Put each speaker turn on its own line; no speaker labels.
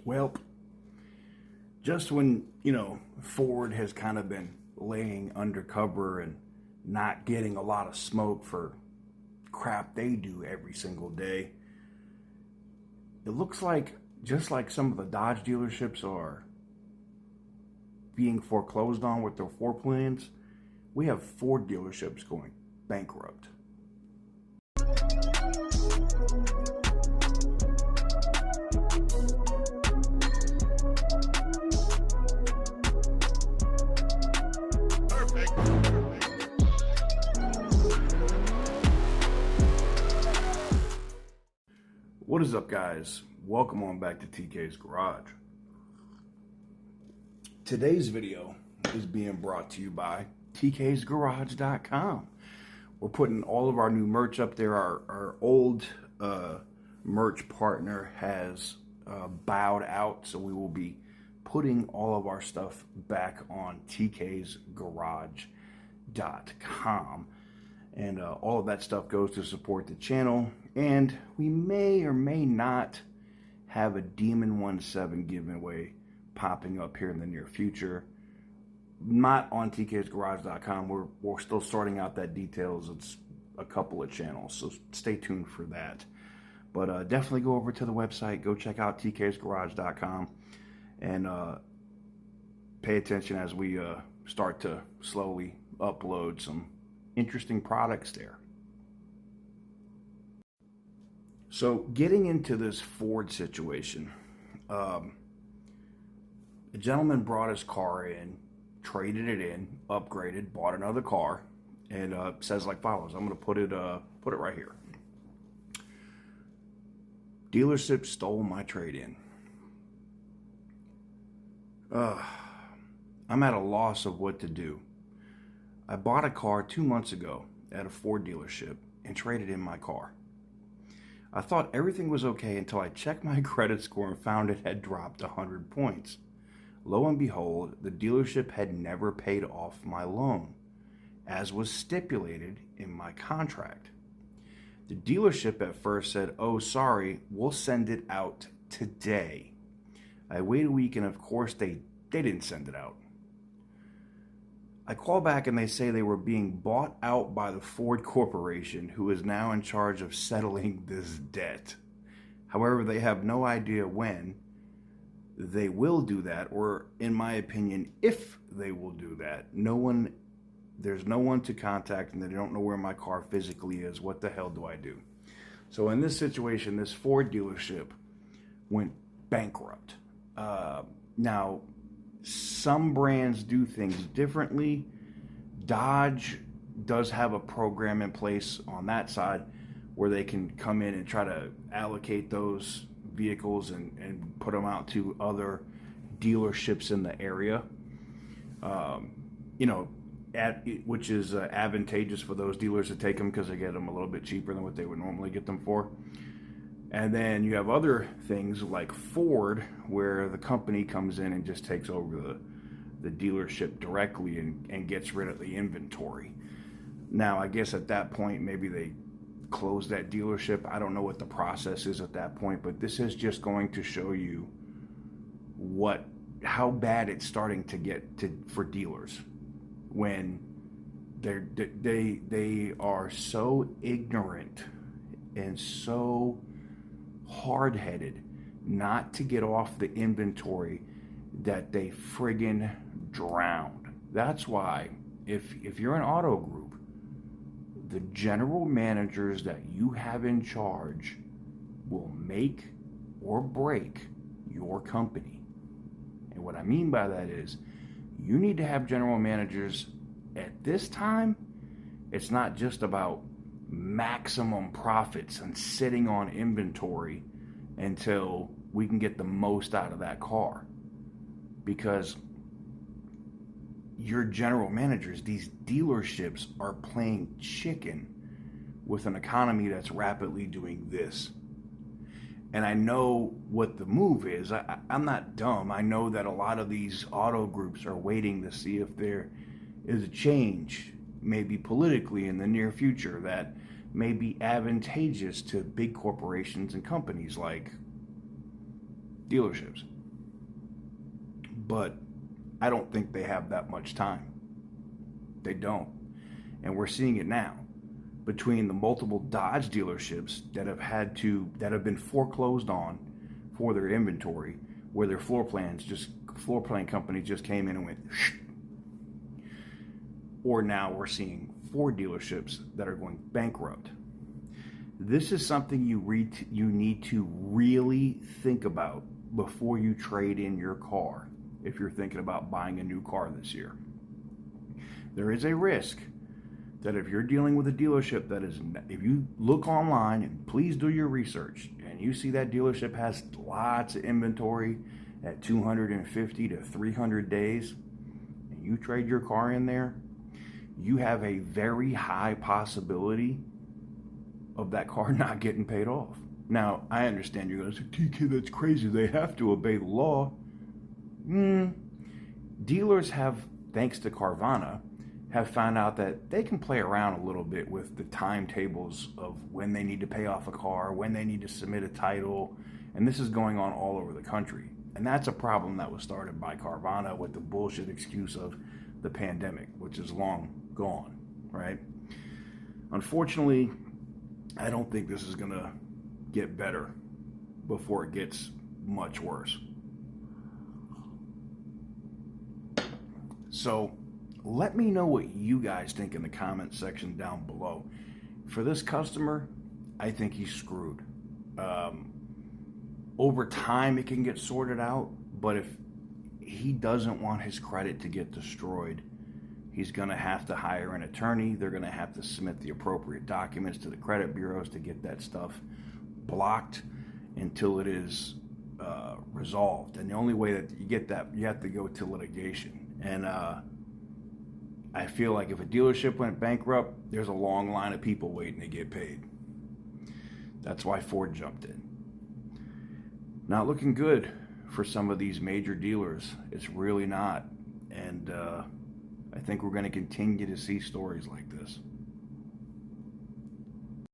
Well, just when, Ford has kind of been laying undercover and not getting a lot of smoke for crap they do every single day, it looks like just like some of the Dodge dealerships are being foreclosed on with their floor plans, we have Ford dealerships going bankrupt. What is up, guys? Welcome on back to TK's Garage. Today's video is being brought to you by TK'sGarage.com. We're putting all of our new merch up there. Our old merch partner has bowed out, so we will be putting all of our stuff back on TK'sGarage.com. And all of that stuff goes to support the channel. And we may or may not have a Demon 17 giveaway popping up here in the near future. Not on TK'sGarage.com. We're still sorting out that details. It's a couple of channels, so stay tuned for that. But definitely go over to the website. Go check out TK'sGarage.com and pay attention as we start to slowly upload some interesting products there. So getting into this Ford situation, a gentleman brought his car in, traded it in, upgraded, bought another car, and says like follows. I'm going to put it right here. Dealership stole my trade-in. I'm at a loss of what to do. I bought a car 2 months ago at a Ford dealership and traded in my car. I thought everything was okay until I checked my credit score and found it had dropped 100 points. Lo and behold, the dealership had never paid off my loan, as was stipulated in my contract. The dealership at first said, "Oh, sorry, we'll send it out today." I waited a week and of course they didn't send it out. I call back and they say they were being bought out by the Ford Corporation, who is now in charge of settling this debt. However, they have no idea when they will do that, or in my opinion, if they will do that. There's no one to contact and they don't know where my car physically is. What the hell do I do? So in this situation, this Ford dealership went bankrupt. Now, some brands do things differently. Dodge does have a program in place on that side where they can come in and try to allocate those vehicles and put them out to other dealerships in the area, which is advantageous for those dealers to take them because they get them a little bit cheaper than what they would normally get them for. And then you have other things like Ford, where the company comes in and just takes over the dealership directly and gets rid of the inventory. Now, I guess at that point, maybe they close that dealership. I don't know what the process is at that point, but this is just going to show you how bad it's starting to get for dealers when they are so ignorant and so hard-headed not to get off the inventory that they friggin' drowned. That's why if you're an auto group, the general managers that you have in charge will make or break your company. And what I mean by that is you need to have general managers at this time. It's not just about maximum profits and sitting on inventory until we can get the most out of that car, because your general managers, these dealerships, are playing chicken with an economy that's rapidly doing this. And I know what the move is. I'm not dumb. I know that a lot of these auto groups are waiting to see if there is a change, maybe politically in the near future, that may be advantageous to big corporations and companies like dealerships. But I don't think they have that much time. They don't. And we're seeing it now between the multiple Dodge dealerships that have been foreclosed on for their inventory, where their floor plan company just came in and went shh. Or now we're seeing Ford dealerships that are going bankrupt. This is something you need to really think about before you trade in your car if you're thinking about buying a new car this year. There is a risk that if you're dealing with a dealership if you look online, and please do your research, and you see that dealership has lots of inventory at 250 to 300 days, and you trade your car in there, you have a very high possibility of that car not getting paid off. Now, I understand you're going to say, TK, that's crazy. They have to obey the law. Dealers have, thanks to Carvana, have found out that they can play around a little bit with the timetables of when they need to pay off a car, when they need to submit a title, and this is going on all over the country. And that's a problem that was started by Carvana with the bullshit excuse of the pandemic, which is long gone, right? Unfortunately, I don't think this is going to get better before it gets much worse. So let me know what you guys think in the comment section down below. For this customer, I think he's screwed. Over time, it can get sorted out, but if he doesn't want his credit to get destroyed, he's going to have to hire an attorney. They're going to have to submit the appropriate documents to the credit bureaus to get that stuff blocked until it is resolved. And the only way that you get that, you have to go to litigation. And I feel like if a dealership went bankrupt, there's a long line of people waiting to get paid. That's why Ford jumped in. Not looking good for some of these major dealers. It's really not. And I think we're going to continue to see stories like this.